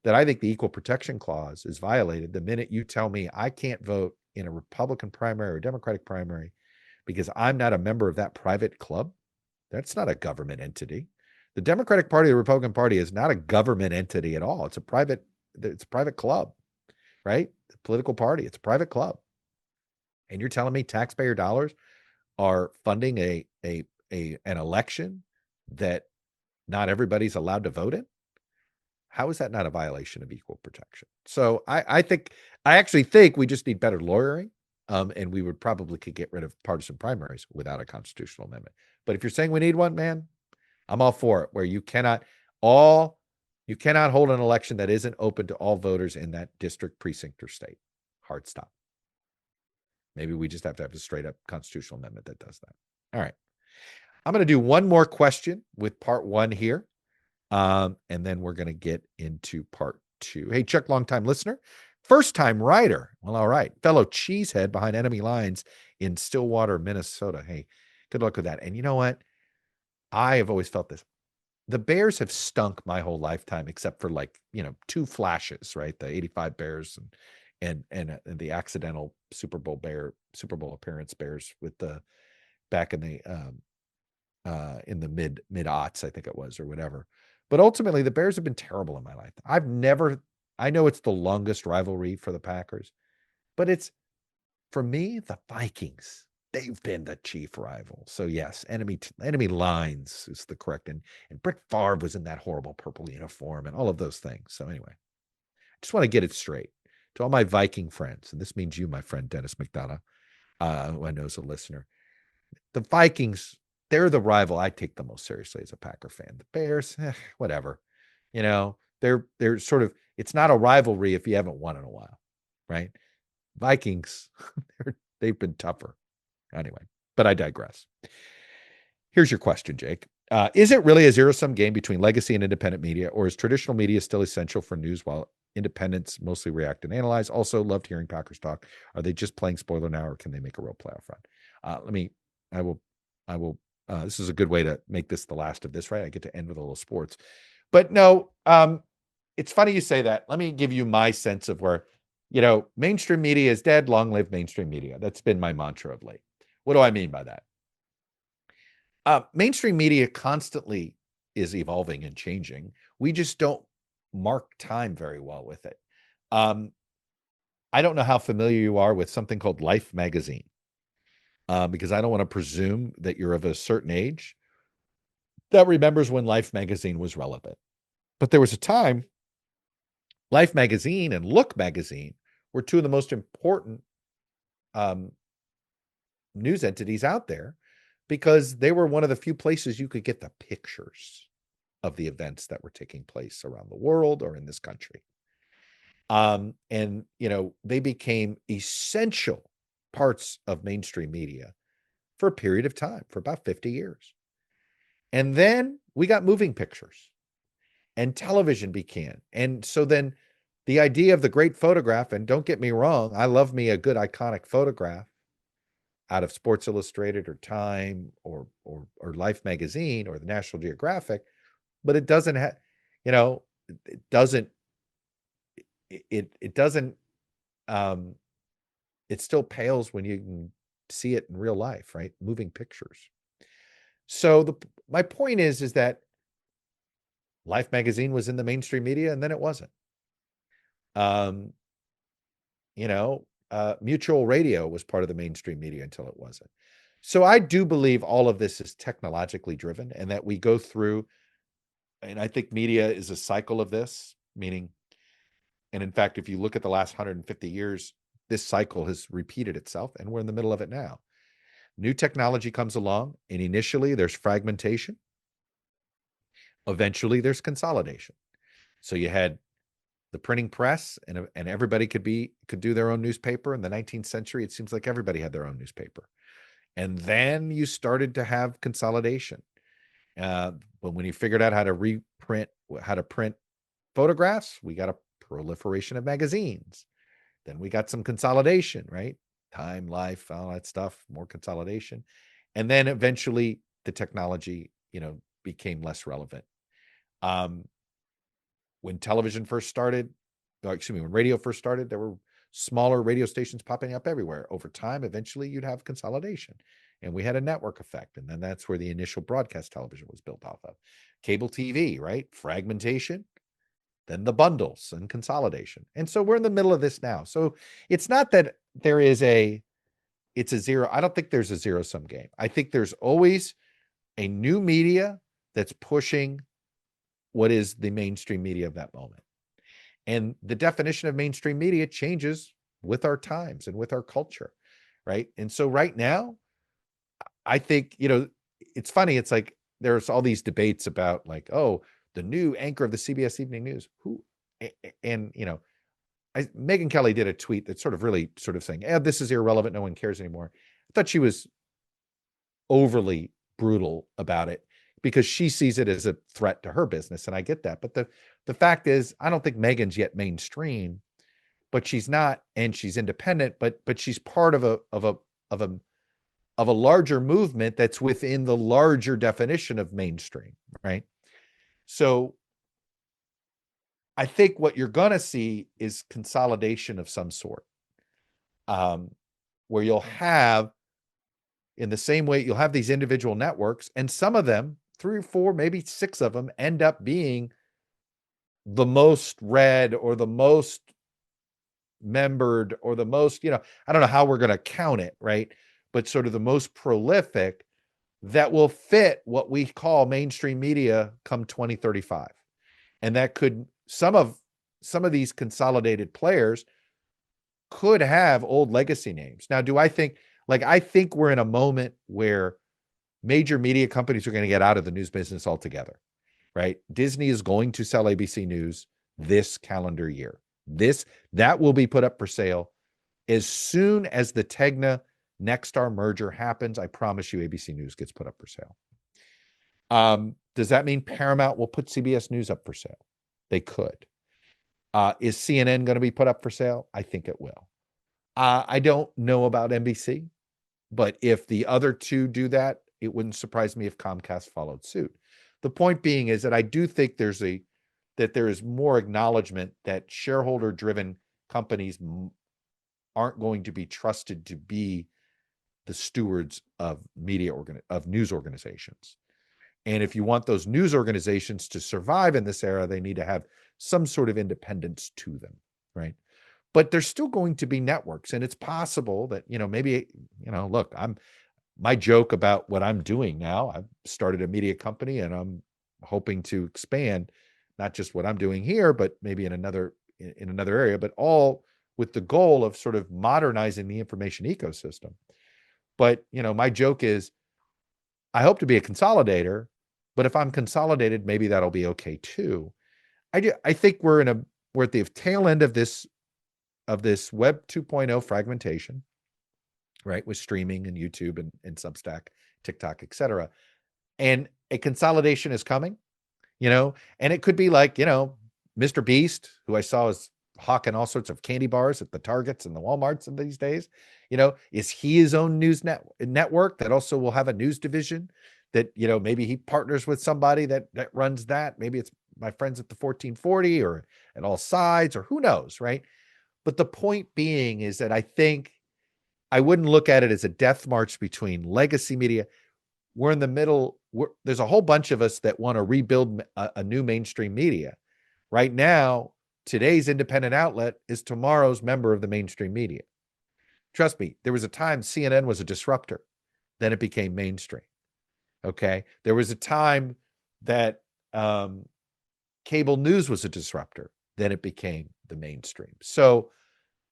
S2: that I think the Equal Protection Clause is violated the minute you tell me I can't vote in a Republican primary or Democratic primary because I'm not a member of that private club. That's not a government entity. The Democratic Party, the Republican Party is not a government entity at all. It's a private club, right? The political party, it's a private club. And you're telling me taxpayer dollars are funding an election that not everybody's allowed to vote in? How is that not a violation of equal protection? So I actually think we just need better lawyering, and we would probably could get rid of partisan primaries without a constitutional amendment. But if you're saying we need one, man, I'm all for it. Where you cannot hold an election that isn't open to all voters in that district, precinct, or state. Hard stop. Maybe we just have to have a straight up constitutional amendment that does that. All right. I'm going to do one more question with part one here. And then we're going to get into part two. Hey, Chuck, longtime listener, first time writer. Well, all right. Fellow cheesehead behind enemy lines in Stillwater, Minnesota. Hey, good luck with that. And you know what? I have always felt this. The Bears have stunk my whole lifetime, except for two flashes, right? The 85 Bears and the accidental Super Bowl appearance Bears with back in the mid-aughts, I think it was, or whatever. But ultimately, the Bears have been terrible in my life. I know it's the longest rivalry for the Packers, but it's, for me, the Vikings. They've been the chief rival. So yes, enemy lines is the correct. And Brett Favre was in that horrible purple uniform and all of those things. So anyway, I just want to get it straight to all my Viking friends. And this means you, my friend, Dennis McDonough, who I know is a listener. The Vikings, they're the rival I take the most seriously as a Packer fan. The Bears, whatever. They're sort of, it's not a rivalry if you haven't won in a while, right? Vikings, they've been tougher. Anyway, but I digress. Here's your question, Jake. Is it really a zero-sum game between legacy and independent media, or is traditional media still essential for news while independents mostly react and analyze? Also, loved hearing Packers talk. Are they just playing spoiler now, or can they make a real playoff run? I will. This is a good way to make this the last of this, right? I get to end with a little sports, but no. It's funny you say that. Let me give you my sense of where, mainstream media is dead. Long live mainstream media. That's been my mantra of late. What do I mean by that? Mainstream media constantly is evolving and changing. We just don't mark time very well with it. I don't know how familiar you are with something called Life magazine, because I don't want to presume that you're of a certain age that remembers when Life magazine was relevant. But there was a time Life magazine and Look magazine were two of the most important news entities out there, because they were one of the few places you could get the pictures of the events that were taking place around the world or in this country. And they became essential parts of mainstream media for a period of time, for about 50 years. And then we got moving pictures and television began. And so then the idea of the great photograph, and don't get me wrong, I love me a good iconic photograph. out of Sports Illustrated or Time or Life magazine or the National Geographic, but it doesn't have, it doesn't, it doesn't, it still pales when you can see it in real life, right? Moving pictures. So my point is that Life magazine was in the mainstream media and then it wasn't. Mutual Radio was part of the mainstream media until it wasn't. So I do believe all of this is technologically driven and that we go through, and I think media is a cycle of this, meaning, and in fact, if you look at the last 150 years, this cycle has repeated itself and we're in the middle of it now. New technology comes along and initially there's fragmentation. Eventually there's consolidation. So you had the printing press and everybody could do their own newspaper. In the 19th century, it seems like everybody had their own newspaper. And then you started to have consolidation. But when you figured out how to print photographs, we got a proliferation of magazines. Then we got some consolidation, right? Time, Life, all that stuff, more consolidation. And then eventually the technology, became less relevant. When television first started, when radio first started, there were smaller radio stations popping up everywhere. Over time, eventually you'd have consolidation. And we had a network effect. And then that's where the initial broadcast television was built off of. Cable TV, right? Fragmentation, then the bundles and consolidation. And so we're in the middle of this now. So it's not that it's a zero. I don't think there's a zero-sum game. I think there's always a new media that's pushing what is the mainstream media of that moment. And the definition of mainstream media changes with our times and with our culture, right? And so right now, I think, it's funny. It's like there's all these debates about like, oh, the new anchor of the CBS Evening News, and Megyn Kelly did a tweet that's really saying, this is irrelevant. No one cares anymore. I thought she was overly brutal about it because she sees it as a threat to her business. And I get that. But the fact is, I don't think Megyn's yet mainstream, but she's not, and she's independent, but she's part of a larger movement that's within the larger definition of mainstream, right? So I think what you're going to see is consolidation of some sort, where you'll have, in the same way, you'll have these individual networks, and some of them, 3 or 4, maybe 6 of them, end up being the most read or the most membered or the most, I don't know how we're going to count it, right? But sort of the most prolific that will fit what we call mainstream media come 2035. And that could, some of these consolidated players could have old legacy names. Now, I think we're in a moment where major media companies are going to get out of the news business altogether, right? Disney is going to sell ABC News this calendar year. That will be put up for sale as soon as the Tegna Nexstar merger happens. I promise you ABC News gets put up for sale. Does that mean Paramount will put CBS News up for sale? They could. Is CNN going to be put up for sale? I think it will. I don't know about NBC, but if the other two do that, it wouldn't surprise me if Comcast followed suit. The point being is that I do think there is more acknowledgement that shareholder-driven companies aren't going to be trusted to be the stewards of news organizations. And if you want those news organizations to survive in this era, they need to have some sort of independence to them, right? But there's still going to be networks, and it's possible that, maybe, look, my joke about what I'm doing now, I've started a media company and I'm hoping to expand not just what I'm doing here, but maybe in another area, but all with the goal of sort of modernizing the information ecosystem. But, my joke is I hope to be a consolidator, but if I'm consolidated, maybe that'll be okay too. I think we're at the tail end of this Web 2.0 fragmentation, right? With streaming and YouTube and Substack, TikTok, etc. And a consolidation is coming, and it could be like, Mr. Beast, who I saw is hawking all sorts of candy bars at the Targets and the Walmarts of these days. Is he his own news network that also will have a news division that, maybe he partners with somebody that runs that. Maybe it's my friends at the 1440 or at All Sides, or who knows, right? But the point being is that I think I wouldn't look at it as a death march between legacy media. We're in the middle. There's a whole bunch of us that want to rebuild a new mainstream media. Right now, today's independent outlet is tomorrow's member of the mainstream media. Trust me, there was a time CNN was a disruptor. Then it became mainstream. Okay. There was a time that cable news was a disruptor. Then it became the mainstream. So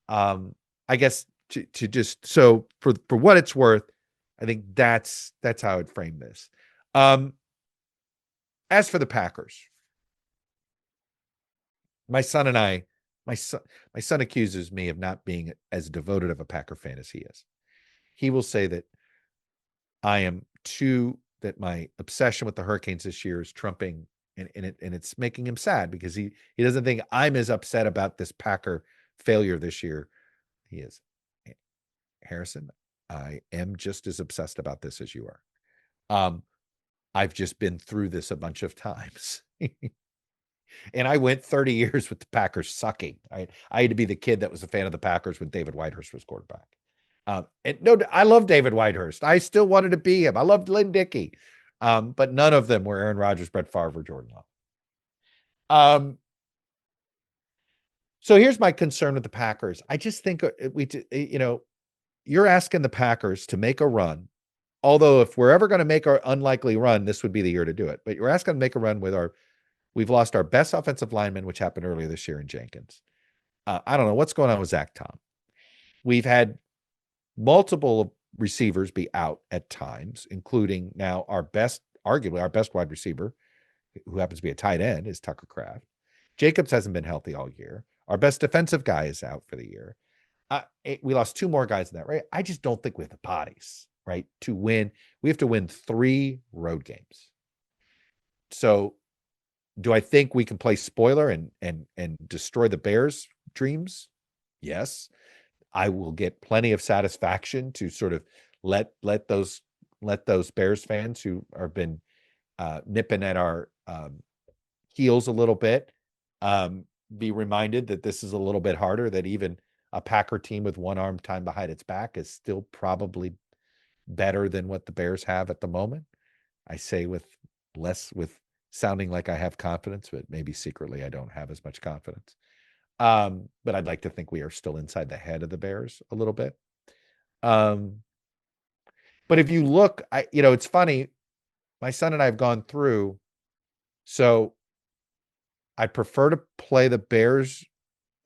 S2: I guess to just, so for what it's worth, I think that's how I'd frame this. As for the Packers, my son accuses me of not being as devoted of a Packer fan as he is. He will say that that my obsession with the Hurricanes this year is trumping, and it's making him sad because he doesn't think I'm as upset about this Packer failure this year. He is. Harrison, I am just as obsessed about this as you are. I've just been through this a bunch of times. And I went 30 years with the Packers sucking. I had to be the kid that was a fan of the Packers when David Whitehurst was quarterback. I love David Whitehurst. I still wanted to be him. I loved Lynn Dickey. But none of them were Aaron Rodgers, Brett Favre, or Jordan Love. So here's my concern with the Packers. I just think you're asking the Packers to make a run. Although if we're ever going to make our unlikely run, this would be the year to do it. But you're asking to make a run with we've lost our best offensive lineman, which happened earlier this year in Jenkins. I don't know what's going on with Zach Tom. We've had multiple receivers be out at times, including now arguably our best wide receiver, who happens to be a tight end, is Tucker Kraft. Jacobs hasn't been healthy all year. Our best defensive guy is out for the year. We lost two more guys in that, right? I just don't think we have the bodies, right, to win. We have to win 3 road games. So do I think we can play spoiler and destroy the Bears' dreams? Yes. I will get plenty of satisfaction to sort of let those Bears fans who have been nipping at our heels a little bit be reminded that this is a little bit harder, that even a Packer team with one arm tied behind its back is still probably better than what the Bears have at the moment. I say with sounding like I have confidence, but maybe secretly I don't have as much confidence. But I'd like to think we are still inside the head of the Bears a little bit. But if you look, it's funny. My son and I have gone through. So I prefer to play the Bears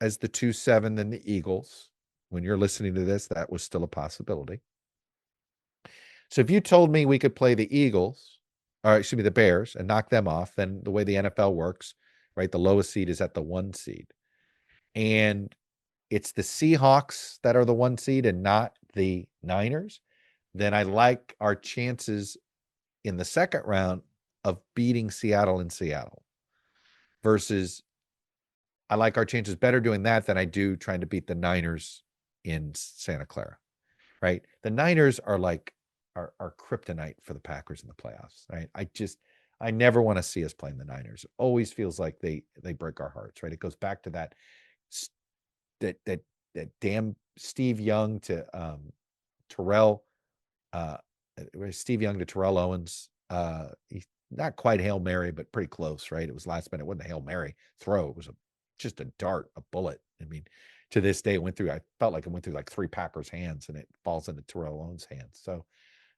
S2: as the 2-7 than the Eagles. When you're listening to this, that was still a possibility. So if you told me we could play the the Bears, and knock them off, then the way the NFL works, right, the lowest seed is at the 1 seed. And it's the Seahawks that are the 1 seed and not the Niners, then I like our chances in the second round of beating Seattle in Seattle, versus I like our chances better doing that than I do trying to beat the Niners in Santa Clara, right? The Niners are like our kryptonite for the Packers in the playoffs, right? I never want to see us playing the Niners. It always feels like they break our hearts, right? It goes back to that damn Steve Young to Terrell, Steve Young to Terrell Owens. He's not quite Hail Mary, but pretty close, right? It was last minute. It wasn't a Hail Mary throw. It was just a dart, a bullet. I mean, to this day, I felt like it went through like 3 Packers' hands, and it falls into Terrell Owens' hands. So,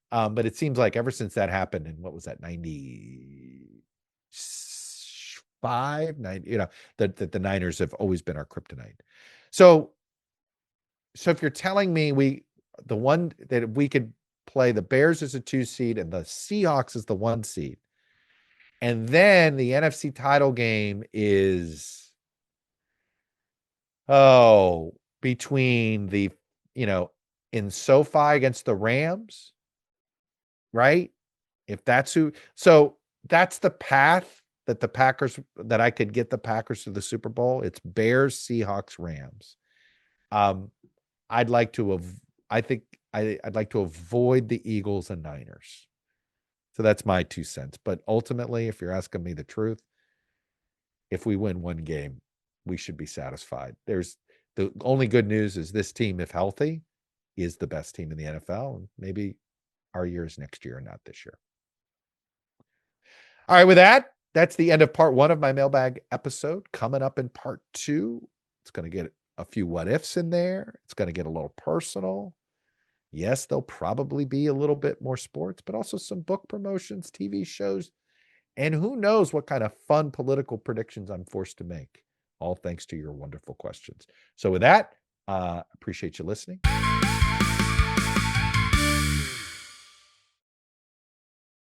S2: but it seems like ever since that happened, and what was that, 95, 90, that the Niners have always been our kryptonite. So if you're telling me the one that we could play the Bears as a 2 seed and the Seahawks as the 1 seed, and then the NFC title game is between in SoFi against the Rams, right? If that's so that's the path that I could get the Packers to the Super Bowl, it's Bears, Seahawks, Rams. I'd like to I'd like to avoid the Eagles and Niners. So that's my 2 cents. But ultimately, if you're asking me the truth, if we win one game, we should be satisfied. The only good news is this team, if healthy, is the best team in the NFL. And maybe our year is next year, not this year. All right, with that, that's the end of part 1 of my mailbag episode. Coming up in part 2, it's going to get a few what ifs in there. It's going to get a little personal. Yes, there'll probably be a little bit more sports, but also some book promotions, TV shows, and who knows what kind of fun political predictions I'm forced to make, all thanks to your wonderful questions. So with that, appreciate you listening.